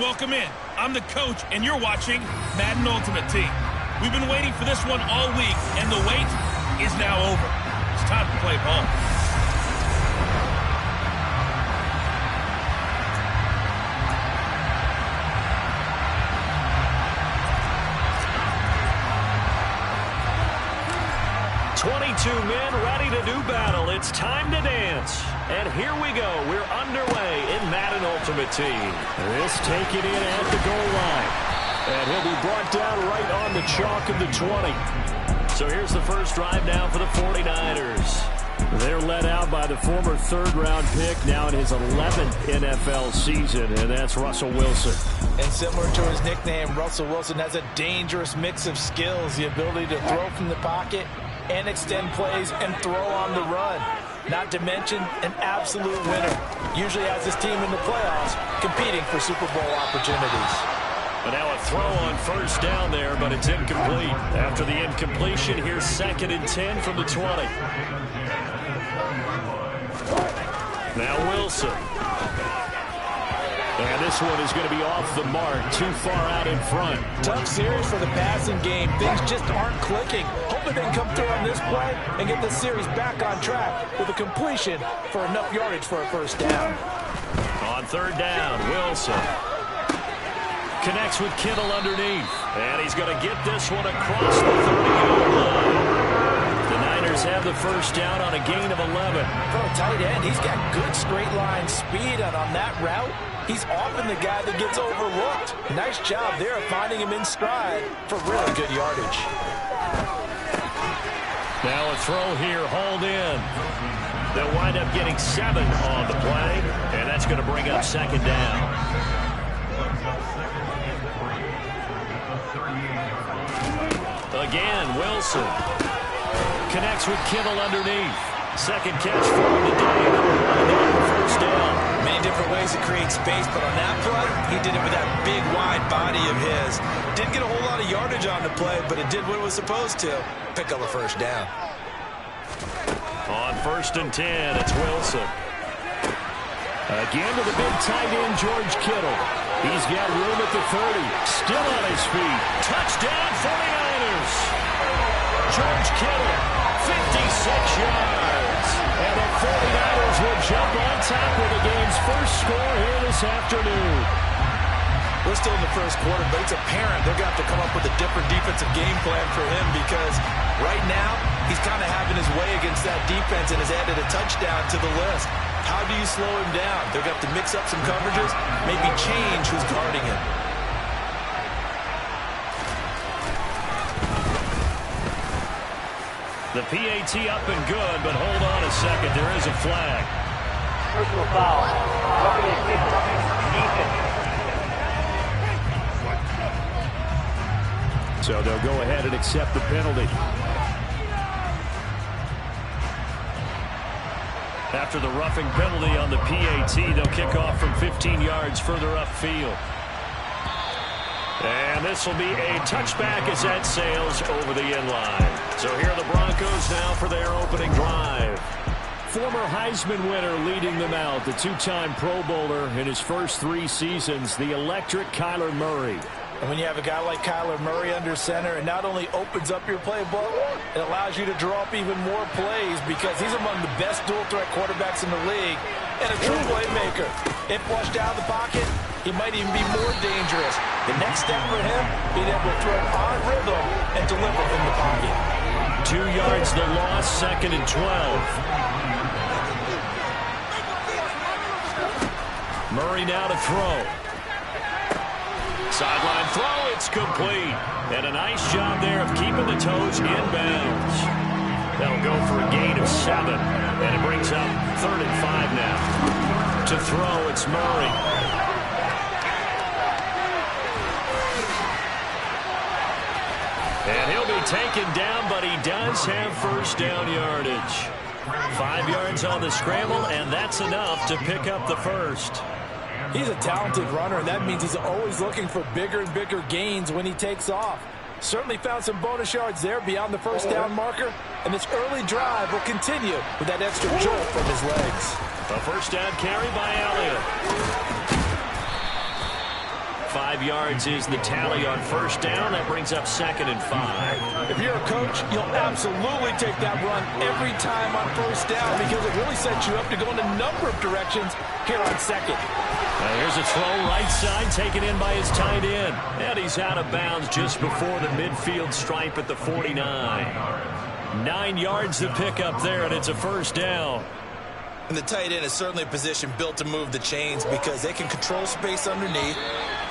and welcome in. I'm the coach, and you're watching Madden Ultimate Team. We've been waiting for this one all week, and the wait is now over. It's time to play ball. Men ready to do battle. It's time to dance. And here we go. We're underway in Madden Ultimate Team. This take it in at the goal line. And he'll be brought down right on the chalk of the 20. So here's the first drive now for the 49ers. They're led out by the former third-round pick, now in his 11th NFL season, and that's Russell Wilson. And similar to his nickname, Russell Wilson has a dangerous mix of skills, the ability to throw from the pocket and extend plays and throw on the run. Not to mention an absolute winner. Usually has his team in the playoffs competing for Super Bowl opportunities. And now a throw on first down there, but it's incomplete. After the incompletion, here's 2nd and 10 from the 20. Now Wilson. And this one is going to be off the mark, too far out in front. Tough series for the passing game. Things just aren't clicking. Hoping they can come through on this play and get the series back on track with a completion for enough yardage for a first down. On 3rd down, Wilson connects with Kittle underneath. And he's going to get this one across the 30-yard line. The Niners have the first down on a gain of 11. For a tight end, he's got good straight line speed, and on that route, he's often the guy that gets overlooked. Nice job there of finding him in stride for really good yardage. Now a throw here, hauled in. They'll wind up getting 7 on the play, and that's going to bring up 2nd down. Again, Wilson connects with Kittle underneath. 2nd catch for him today. First down. Many different ways to create space, but on that play, he did it with that big, wide body of his. Didn't get a whole lot of yardage on the play, but it did what it was supposed to. Pick up a first down. On 1st and 10, it's Wilson. Again to the big tight end, George Kittle. He's got room at the 30. Still on his feet. Touchdown, 49ers. George Kittle, 56 yards. And the 49ers will jump on top with the game's first score here this afternoon. We're still in the first quarter, but it's apparent they're going to have to come up with a different defensive game plan for him because right now he's kind of having his way against that defense and has added a touchdown to the list. How do you slow him down? They're going to have to mix up some coverages, maybe change who's guarding him. The PAT up and good, but hold on a second. There is a flag. Personal foul. Defense. So they'll go ahead and accept the penalty. After the roughing penalty on the PAT, they'll kick off from 15 yards further upfield. And this will be a touchback as that sails over the end line. So here are the Broncos now for their opening drive. Former Heisman winner leading them out, the 2-time Pro Bowler in his first 3 seasons, the electric Kyler Murray. And when you have a guy like Kyler Murray under center, it not only opens up your playbook, it allows you to draw up even more plays because he's among the best dual-threat quarterbacks in the league and a true playmaker. If flushed out of the pocket, he might even be more dangerous. The next step for him, being able to throw on rhythm and deliver in the pocket. 2 yards the loss, 2nd and 12. Murray now to throw. Sideline throw, it's complete. And a nice job there of keeping the toes in bounds. That'll go for a gain of 7. And it brings up 3rd and 5 now. To throw, it's Murray. And he'll be taken down, but he does have first down yardage. 5 yards on the scramble, and that's enough to pick up the first. He's a talented runner, and that means he's always looking for bigger and bigger gains when he takes off. Certainly found some bonus yards there beyond the first down marker, and this early drive will continue with that extra jolt from his legs. A first down carry by Elliott. 5 yards is the tally on first down. That brings up 2nd and 5. If you're a coach, you'll absolutely take that run every time on first down because it really sets you up to go in a number of directions here on 2nd. Here's a throw right side taken in by his tight end. And he's out of bounds just before the midfield stripe at the 49. 9 yards to pick up there, and it's a first down. And the tight end is certainly a position built to move the chains because they can control space underneath.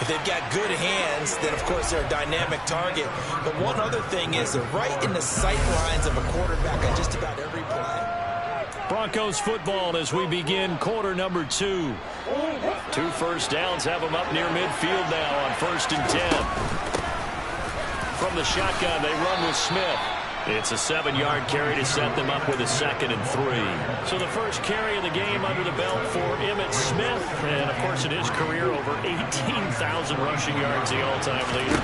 If they've got good hands, then, of course, they're a dynamic target. But one other thing is they're right in the sight lines of a quarterback on just about every play. Broncos football as we begin quarter number 2. 2 first downs have them up near midfield now on 1st and 10. From the shotgun, they run with Smith. It's a 7-yard carry to set them up with a 2nd and 3. So the first carry of the game under the belt for Emmitt Smith. And, of course, in his career, over 18,000 rushing yards, the all-time leader.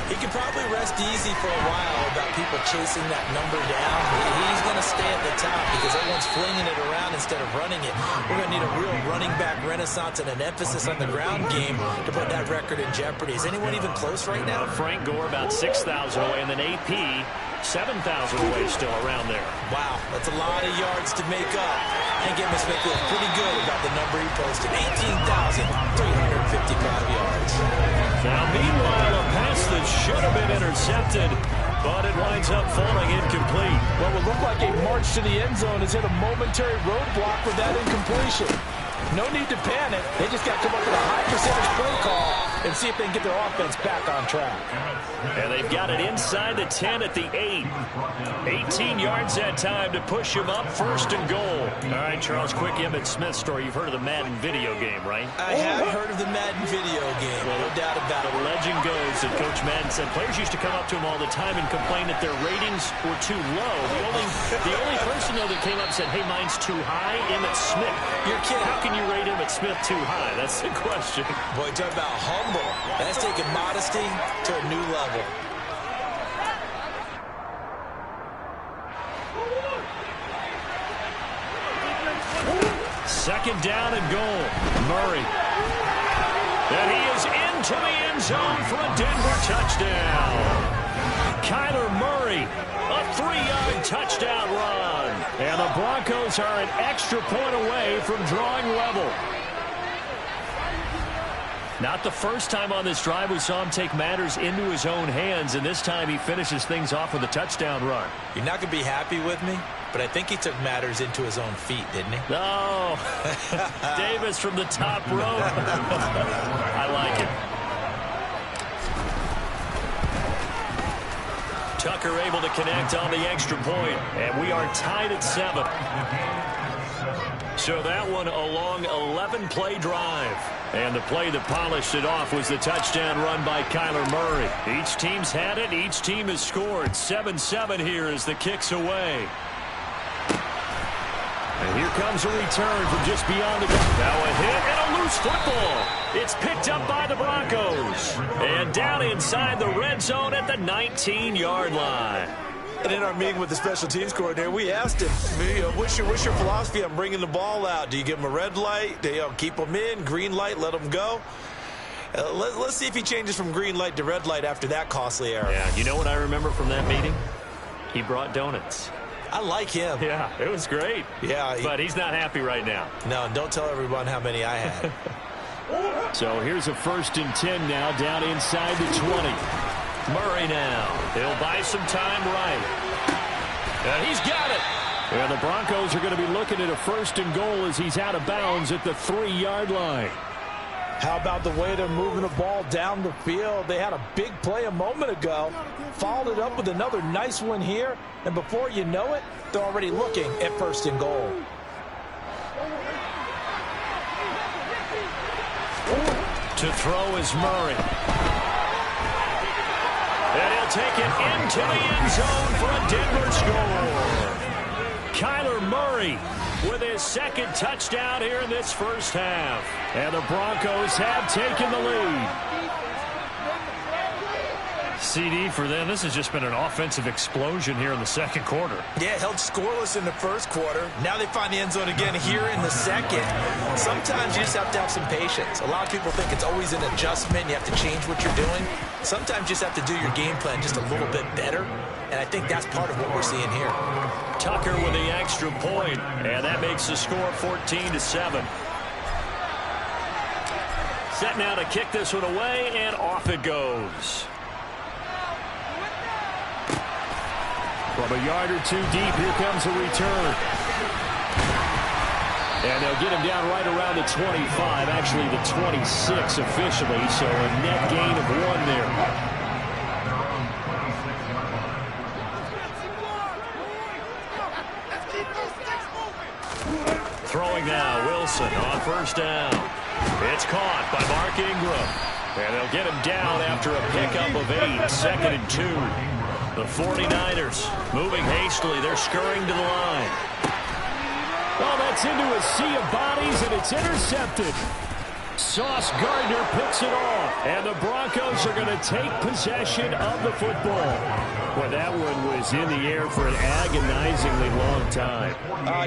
He can probably rest easy for a while about people chasing that number down. He's going to stay at the top because everyone's flinging it around instead of running it. We're going to need a real running back renaissance and an emphasis on the ground game to put that record in jeopardy. Is anyone even close right now? Frank Gore about 6,000 away, and then AP 7,000 away still around there. Wow, that's a lot of yards to make up. I think Emmitt Smith feels pretty good about the number he posted. 18,355 yards. Now, meanwhile, a pass that should have been intercepted, but it winds up falling incomplete. What would look like a march to the end zone has hit a momentary roadblock with that incompletion. No need to panic. They just got to come up with a high percentage play call and see if they can get their offense back on track. And they've got it inside the 10 at the 8. 18 yards that time to push him up 1st and goal. All right, Charles, quick Emmitt Smith story. You've heard of the Madden video game, right? I have heard of the Madden video game. Well, no doubt about it. The legend goes that Coach Madden said players used to come up to him all the time and complain that their ratings were too low. The only person, though, that came up and said, hey, mine's too high, Emmitt Smith. You're kidding. How can you rate Emmitt Smith too high? That's the question. Boy, talk about humble. That's taking modesty to a new level. Second down and goal. Murray. And he is into the end zone for a Denver touchdown. Kyler Murray, a 3-yard touchdown run. And the Broncos are an extra point away from drawing level. Not the first time on this drive we saw him take matters into his own hands, and this time he finishes things off with a touchdown run. You're not going to be happy with me, but I think he took matters into his own feet, didn't he? No. Davis from the top rope. I like it. Tucker able to connect on the extra point, and we are tied at 7. So that one a long 11-play drive. And the play that polished it off was the touchdown run by Kyler Murray. Each team's had it. Each team has scored. 7-7 here as the kick's away. And here comes a return from just beyond the goal. Now a hit and a loose football. It's picked up by the Broncos. And down inside the red zone at the 19-yard line. And in our meeting with the special teams coordinator, we asked him, what's your philosophy on bringing the ball out? Do you give them a red light? Do you keep them in? Green light, let them go? Let's see if he changes from green light to red light after that costly error. Yeah, you know what I remember from that meeting? He brought donuts. I like him. Yeah, it was great. Yeah. But he's not happy right now. No, don't tell everyone how many I had. So here's a 1st and 10 now down inside the 20. Murray now. He'll buy some time right. And he's got it. And the Broncos are going to be looking at a 1st and goal as he's out of bounds at the 3-yard line. How about the way they're moving the ball down the field? They had a big play a moment ago. Followed it up with another nice one here. And before you know it, they're already looking at 1st and goal. To throw is Murray. And he'll take it into the end zone for a Denver score. Kyler Murray with his 2nd touchdown here in this first half. And the Broncos have taken the lead. CD for them. This has just been an offensive explosion here in the second quarter. Yeah, held scoreless in the first quarter. Now they find the end zone again here in the second. Sometimes you just have to have some patience. A lot of people think it's always an adjustment. You have to change what you're doing. Sometimes you just have to do your game plan just a little bit better. And I think that's part of what we're seeing here. Tucker with the extra point, and that makes the score 14-7. Set now to kick this one away, and off it goes. From a yard or two deep, here comes a return. And they'll get him down right around the 25, actually the 26 officially, so a net gain of 1 there. Throwing now, Wilson on first down. It's caught by Mark Ingram. And they'll get him down after a pickup of 8, 2nd and 2. The 49ers moving hastily. They're scurrying to the line. Oh, that's into a sea of bodies, and it's intercepted. Sauce Gardner picks it off, and the Broncos are going to take possession of the football. Well, that one was in the air for an agonizingly long time.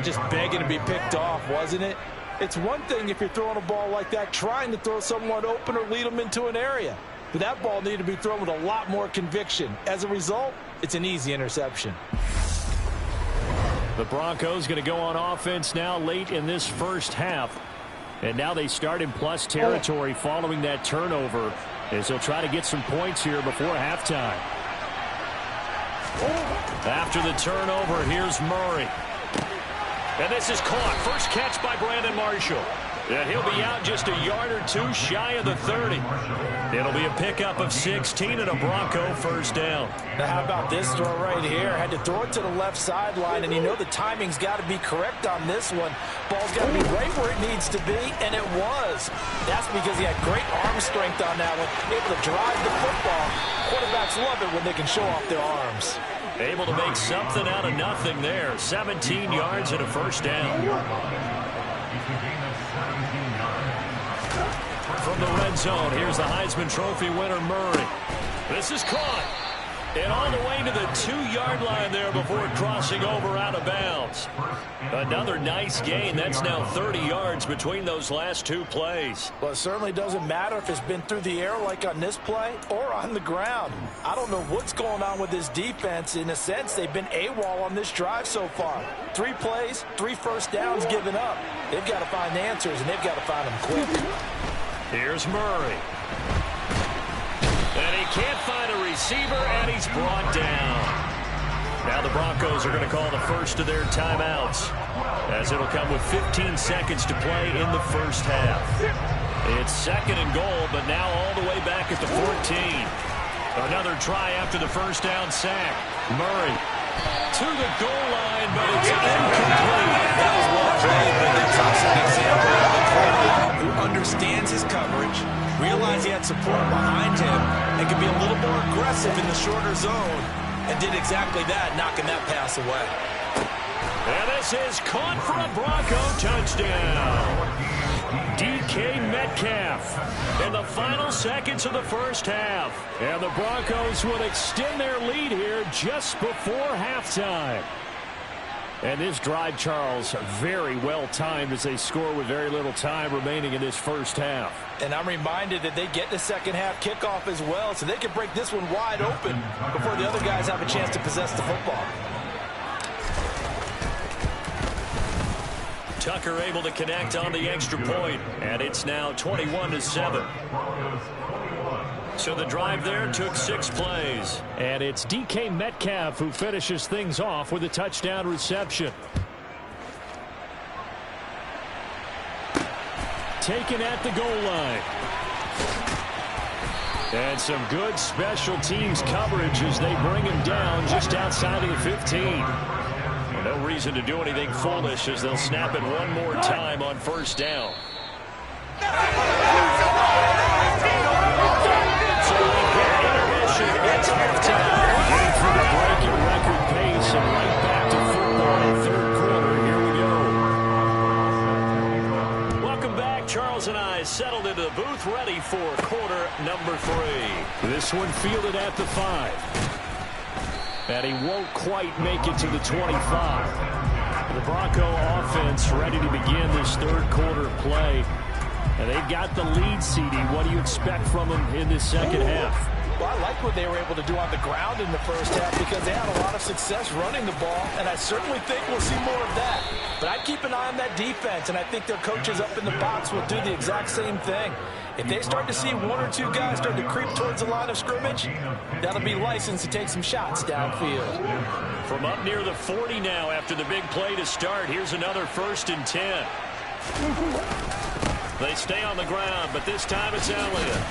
Just begging to be picked off, wasn't it? It's one thing if you're throwing a ball like that, trying to throw someone open or lead them into an area. But that ball needed to be thrown with a lot more conviction. As a result, it's an easy interception. The Broncos going to go on offense now late in this first half. And now they start in plus territory following that turnover as they'll try to get some points here before halftime. After the turnover, here's Murray. And this is caught. First catch by Brandon Marshall. And he'll be out just a yard or two shy of the 30. It'll be a pickup of 16 and a Bronco first down. Now how about this throw right here? Had to throw it to the left sideline, and you know the timing's got to be correct on this one. Ball's got to be right where it needs to be, and it was. That's because he had great arm strength on that one, able to drive the football. Quarterbacks love it when they can show off their arms. Able to make something out of nothing there. 17 yards and a first down. From the red zone, here's the Heisman Trophy winner, Murray. This is caught. And all the way to the 2-yard line there before crossing over out of bounds. Another nice gain. That's now 30 yards between those last 2 plays. Well, it certainly doesn't matter if it's been through the air like on this play or on the ground. I don't know what's going on with this defense. In a sense, they've been AWOL on this drive so far. 3 plays, 3 first downs given up. They've got to find answers, and they've got to find them quick. Here's Murray. And he can't find a receiver, and he's brought down. Now the Broncos are going to call the first of their timeouts, as it'll come with 15 seconds to play in the first half. It's 2nd and goal, but now all the way back at the 14. Another try after the first down sack. Murray to the goal line, but it's incomplete. That was well played, but that's also an example of a quarterback who understands his coverage, realized he had support behind him, and could be a little more aggressive in the shorter zone, and did exactly that, knocking that pass away. And this is caught for a Bronco touchdown. DK Metcalf in the final seconds of the first half. And the Broncos will extend their lead here just before halftime. And this drive, Charles, very well timed as they score with very little time remaining in this first half. And I'm reminded that they get the second half kickoff as well, so they can break this one wide open before the other guys have a chance to possess the football. Tucker able to connect on the extra point, and it's now 21-7. So the drive there took 6 plays. And it's DK Metcalf who finishes things off with a touchdown reception. Taken at the goal line. And some good special teams coverage as they bring him down just outside of the 15. No reason to do anything foolish as they'll snap it one more time on first down. So we get intermission. It's halftime. Waiting for the break at record pace and right back to football in third quarter. Here we go. Welcome back, Charles. calls and eyes settled into the booth, ready for quarter number 3. This one fielded at the 5. And he won't quite make it to the 25. The Bronco offense ready to begin this third quarter play. And they've got the lead, CD. What do you expect from them in this second half? Well, I like what they were able to do on the ground in the first half because they had a lot of success running the ball, and I certainly think we'll see more of that. But I'd keep an eye on that defense, and I think their coaches up in the box will do the exact same thing. If they start to see one or two guys start to creep towards the line of scrimmage, that'll be licensed to take some shots downfield. From up near the 40 now after the big play to start, here's another 1st and 10. They stay on the ground, but this time it's Elliott.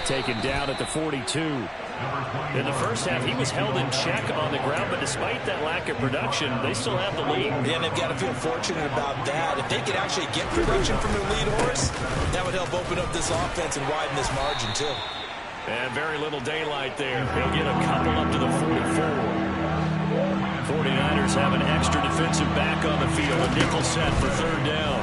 Taken down at the 42. In the first half, he was held in check on the ground, but despite that lack of production, they still have the lead. Yeah, and they've got to feel fortunate about that. If they could actually get production from their lead horse, that would help open up this offense and widen this margin, too. And very little daylight there. He'll get a couple up to the 44. 49ers have an extra defensive back on the field. A nickel set for 3rd down.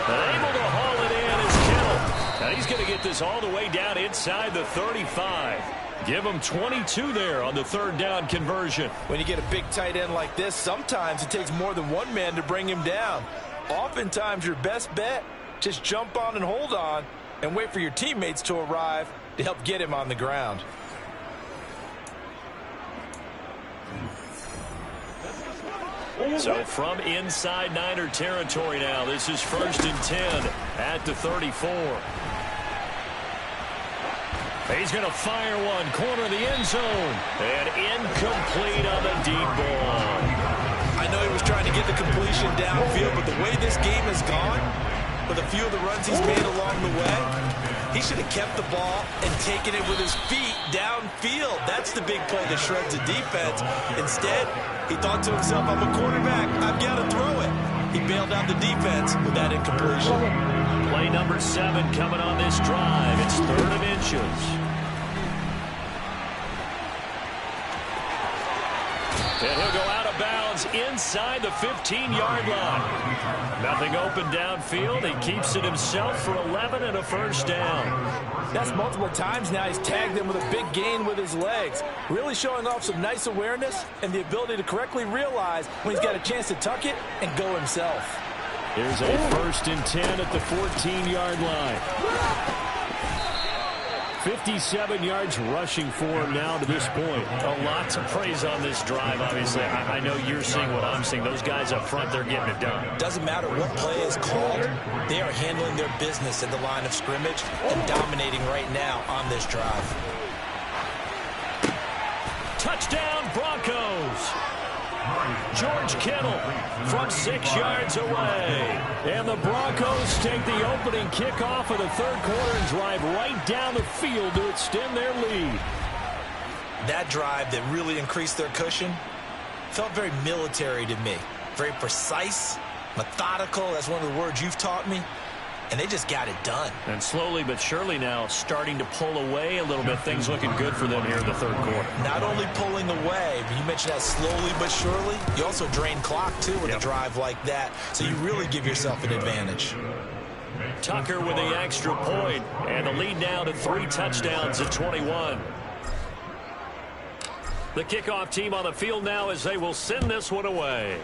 Able to haul it in is Kittle. And he's going to get this all the way down inside the 35. Give him 22 there on the 3rd down conversion. When you get a big tight end like this, sometimes it takes more than one man to bring him down. Oftentimes, your best bet, just jump on and hold on and wait for your teammates to arrive to help get him on the ground. So from inside Niner territory now, this is 1st and 10 at the 34. He's going to fire one, corner of the end zone, and incomplete on the deep ball. I know he was trying to get the completion downfield, but the way this game has gone, with a few of the runs he's made along the way, he should have kept the ball and taken it with his feet downfield. That's the big play that shreds the defense. Instead, he thought to himself, I'm a quarterback, I've got to throw it. He bailed out the defense with that incompletion. Play number 7 coming on this drive. It's 3rd and inches. And he'll go out of bounds inside the 15-yard line. Nothing open downfield. He keeps it himself for 11 and a 1st down. That's multiple times now he's tagged him with a big gain with his legs. Really showing off some nice awareness and the ability to correctly realize when he's got a chance to tuck it and go himself. Here's a 1st and 10 at the 14-yard line. 57 yards rushing for him now to this point. A lot to praise on this drive, obviously. I know you're seeing what I'm seeing. Those guys up front, they're getting it done. Doesn't matter what play is called. They are handling their business at the line of scrimmage and dominating right now on this drive. Touchdown, Broncos. George Kittle from 6 yards away. And the Broncos take the opening kickoff of the 3rd quarter and drive right down the field to extend their lead. That drive that really increased their cushion felt very military to me. Very precise, methodical. That's one of the words you've taught me. And they just got it done. And slowly but surely now starting to pull away a little bit. Things looking good for them here in the 3rd quarter. Not only pulling away, but you mentioned that slowly but surely. You also drain clock, too, with a drive like that. So you really give yourself an advantage. Tucker with the extra point. And the lead now to 3 touchdowns at 21. The kickoff team on the field now as they will send this one away.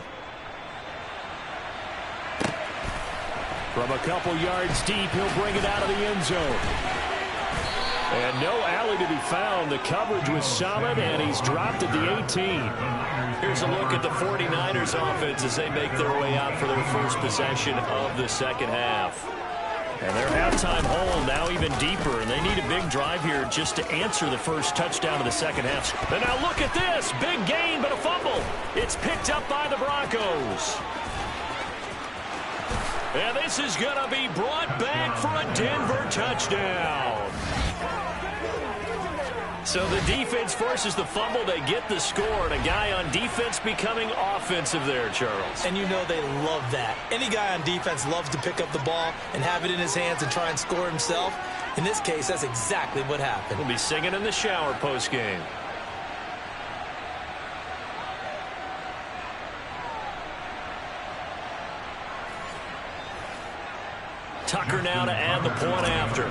From a couple yards deep, he'll bring it out of the end zone. And no alley to be found. The coverage was solid, and he's dropped at the 18. Here's a look at the 49ers offense as they make their way out for their first possession of the second half. And their halftime hole now even deeper, and they need a big drive here just to answer the first touchdown of the second half. And now look at this. Big gain, but a fumble. It's picked up by the Broncos. And this is going to be brought back for a Denver touchdown. So the defense forces the fumble. They get the score, and a guy on defense becoming offensive there, Charles. And you know they love that. Any guy on defense loves to pick up the ball and have it in his hands and try and score himself. In this case, that's exactly what happened. We'll be singing in the shower post-game. Tucker now to add the point after.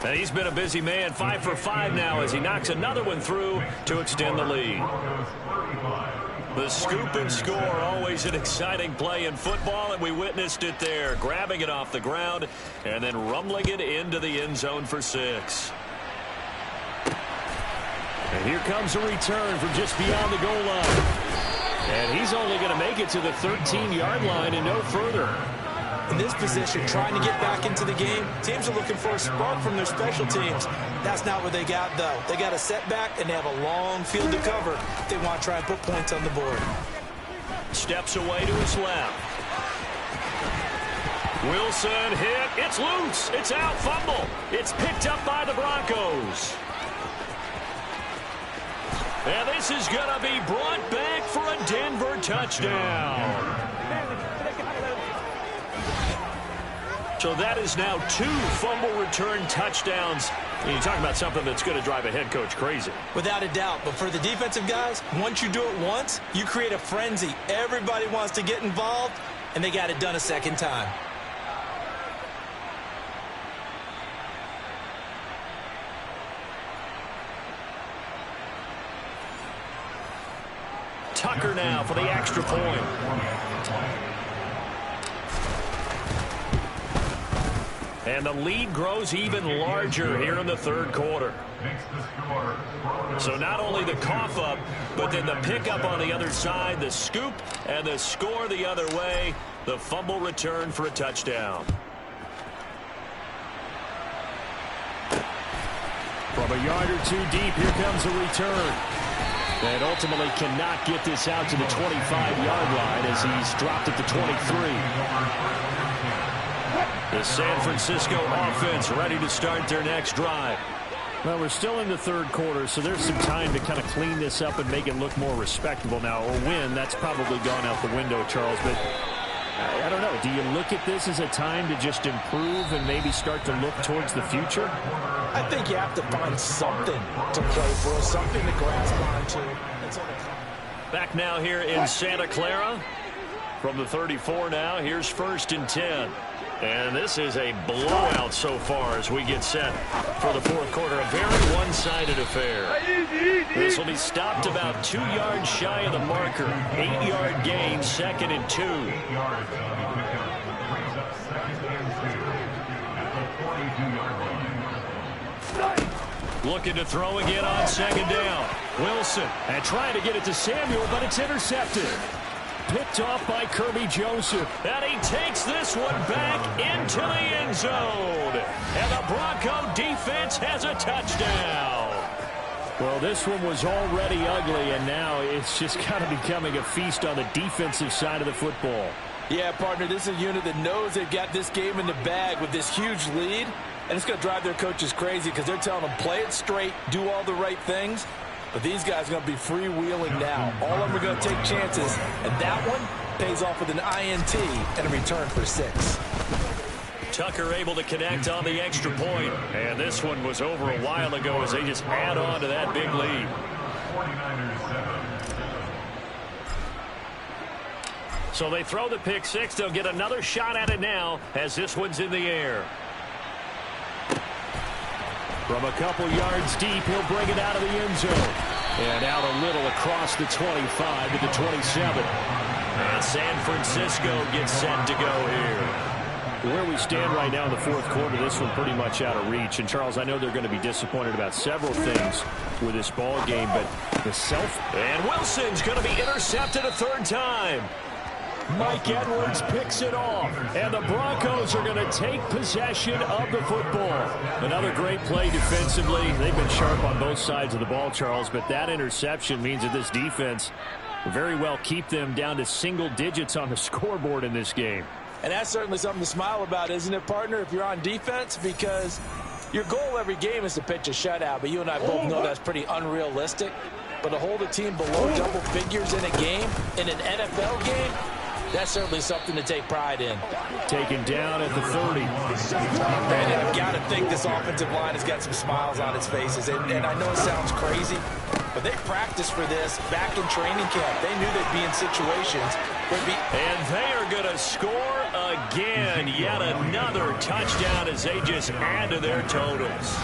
And he's been a busy man, 5 for 5 now as he knocks another one through to extend the lead. The scoop and score, always an exciting play in football, and we witnessed it there, grabbing it off the ground and then rumbling it into the end zone for 6. And here comes a return from just beyond the goal line. And he's only going to make it to the 13-yard line and no further. In this position, trying to get back into the game, teams are looking for a spark from their special teams. That's not what they got, though. They got a setback, and they have a long field to cover if they want to try and put points on the board. Steps away to his left. Wilson hit. It's loose. It's out. Fumble. It's picked up by the Broncos. And this is going to be brought back for a Denver touchdown. So that is now 2 fumble return touchdowns. And you talk about something that's going to drive a head coach crazy. Without a doubt. But for the defensive guys, once you do it once, you create a frenzy. Everybody wants to get involved, and they got it done a second time. Tucker now for the extra point. And the lead grows even larger here in the third quarter. So not only the cough up, but then the pickup on the other side, the scoop, and the score the other way, the fumble return for a touchdown. From a yard or 2 deep, here comes a return. And ultimately cannot get this out to the 25-yard line as he's dropped at the 23. The San Francisco offense ready to start their next drive. Well, we're still in the third quarter, so there's some time to kind of clean this up and make it look more respectable now. A win, that's probably gone out the window, Charles, but I don't know. Do you look at this as a time to just improve and maybe start to look towards the future? I think you have to find something to play for, something to grasp onto. Back now here in Santa Clara. From the 34 now, here's 1st and 10. And this is a blowout so far as we get set for the fourth quarter. A very one-sided affair. This will be stopped about 2 yards shy of the marker. 8-yard gain, 2nd and 2. Looking to throw again on 2nd down. Wilson and trying to get it to Samuel, but it's intercepted. Picked off by Kirby Joseph. And he takes this one back into the end zone. And the Bronco defense has a touchdown. Well, this one was already ugly, and now it's just kind of becoming a feast on the defensive side of the football. Yeah, partner, this is a unit that knows they've got this game in the bag with this huge lead. And it's going to drive their coaches crazy because they're telling them, play it straight, do all the right things. But these guys are going to be freewheeling now. All of them are going to take chances. And that one pays off with an INT and a return for 6. Tucker able to connect on the extra point. And this one was over a while ago as they just add on to that big lead. So they throw the pick 6. They'll get another shot at it now as this one's in the air. From a couple yards deep, he'll bring it out of the end zone. And out a little across the 25 to the 27. And San Francisco gets set to go here. Where we stand right now in the fourth quarter, this one pretty much out of reach. And, Charles, I know they're going to be disappointed about several things with this ball game, but the And Wilson's going to be intercepted a 3rd time. Mike Edwards picks it off, and the Broncos are going to take possession of the football. Another great play defensively. They've been sharp on both sides of the ball, Charles, but that interception means that this defense will very well keep them down to single digits on the scoreboard in this game. And that's certainly something to smile about, isn't it, partner, if you're on defense? Because your goal every game is to pitch a shutout, but you and I both know that's pretty unrealistic. But to hold a team below double figures in a game, in an NFL game, that's certainly something to take pride in. Taken down at the 30. And I've got to think this offensive line has got some smiles on its faces. And I know it sounds crazy, But they practiced for this back in training camp. They knew they'd be in situations where And they are going to score again. Yet another touchdown as they just add to their totals.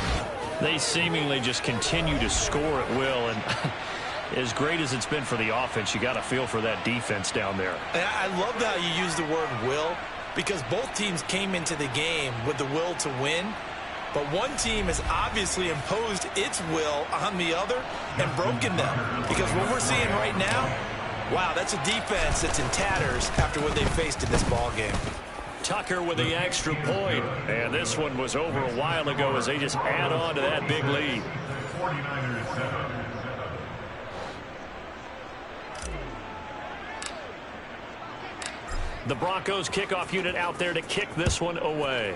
They seemingly just continue to score at will. And as great as it's been for the offense, you got to feel for that defense down there. I love how you use the word will, because both teams came into the game with the will to win. But one team has obviously imposed its will on the other and broken them. Because what we're seeing right now, wow, that's a defense that's in tatters after what they faced in this ball game. Tucker with the extra point. And this one was over a while ago as they just add on to that big lead. The Broncos kickoff unit out there to kick this one away.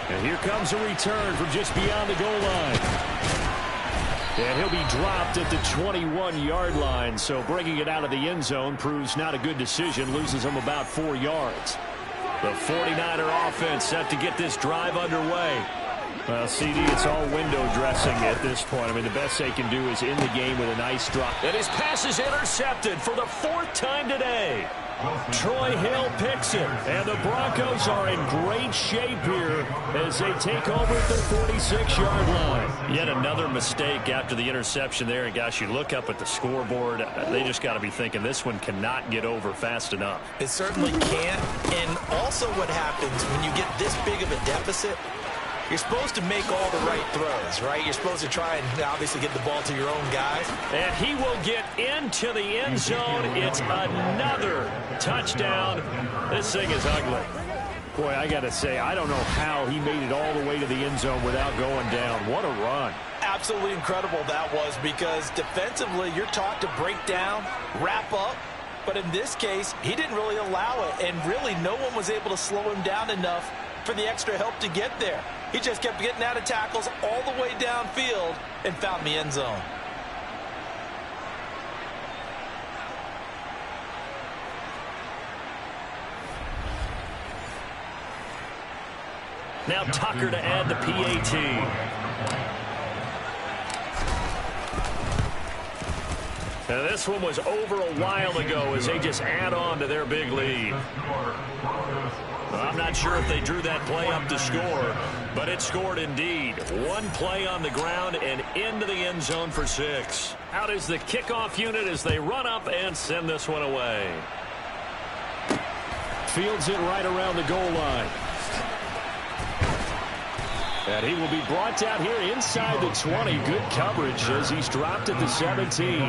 And here comes a return from just beyond the goal line. And he'll be dropped at the 21-yard line. So bringing it out of the end zone proves not a good decision. Loses him about 4 yards. The 49er offense set to get this drive underway. Well, CD, it's all window dressing at this point. I mean, the best they can do is in the game with a nice drop. And his pass is intercepted for the 4th time today. Troy Hill picks it. And the Broncos are in great shape here as they take over at the 46-yard line. Yet another mistake after the interception there. And, gosh, you look up at the scoreboard. They just got to be thinking this one cannot get over fast enough. It certainly can't. And also what happens when you get this big of a deficit, you're supposed to make all the right throws, right? You're supposed to try and obviously get the ball to your own guys. And he will get into the end zone. It's another touchdown. This thing is ugly. Boy, I got to say, I don't know how he made it all the way to the end zone without going down. What a run. Absolutely incredible that was, because defensively you're taught to break down, wrap up. But in this case, he didn't really allow it. And really no one was able to slow him down enough for the extra help to get there. He just kept getting out of tackles all the way downfield and found the end zone. Now Tucker to add the PAT. Now this one was over a while ago as they just add on to their big lead. I'm not sure if they drew that play up to score, but it scored indeed. One play on the ground and into the end zone for 6. Out is the kickoff unit as they run up and send this one away. Fields it right around the goal line. And he will be brought down here inside the 20. Good coverage as he's dropped at the 17.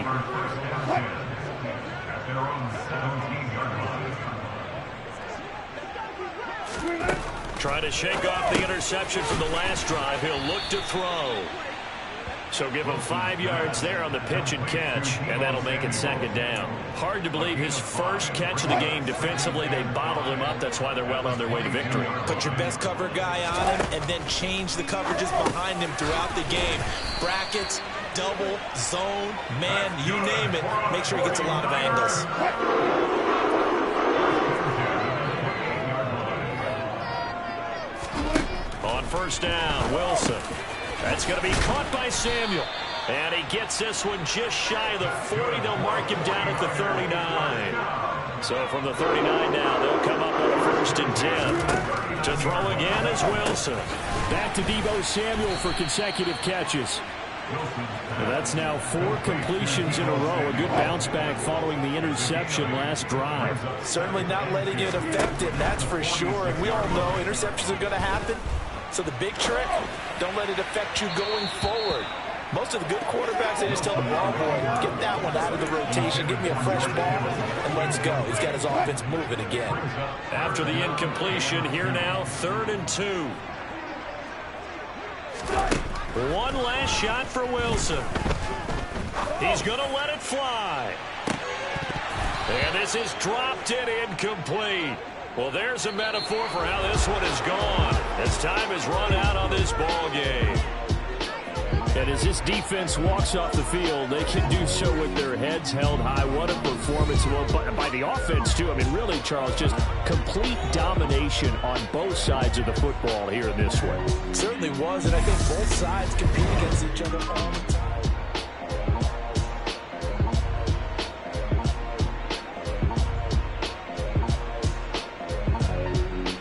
Trying to shake off the interception from the last drive. He'll look to throw. So give him 5 yards there on the pitch and catch, and that'll make it 2nd down. Hard to believe his first catch of the game defensively. They bottled him up. That's why they're well on their way to victory. Put your best cover guy on him and then change the coverages behind him throughout the game. Brackets, double, zone, man, you name it. Make sure he gets a lot of angles. On 1st down, Wilson. That's going to be caught by Samuel. And he gets this one just shy of the 40. They'll mark him down at the 39. So from the 39 now, they'll come up on a 1st and 10. To throw again is Wilson. Back to Deebo Samuel for consecutive catches. That's now 4 completions in a row. A good bounce back following the interception last drive. Certainly not letting it affect him, that's for sure. And we all know interceptions are going to happen. So the big trick, don't let it affect you going forward. Most of the good quarterbacks, they just tell the ball boy, get that one out of the rotation, give me a fresh ball, and let's go. He's got his offense moving again. After the incompletion, here now, 3rd and 2. One last shot for Wilson. He's going to let it fly. And this is dropped and incomplete. Well, there's a metaphor for how this one is gone as time has run out on this ball game. And as this defense walks off the field, they can do so with their heads held high. What a performance by the offense, too. I mean, really, Charles, just complete domination on both sides of the football here in this one. Certainly was, and I think both sides compete against each other all the time.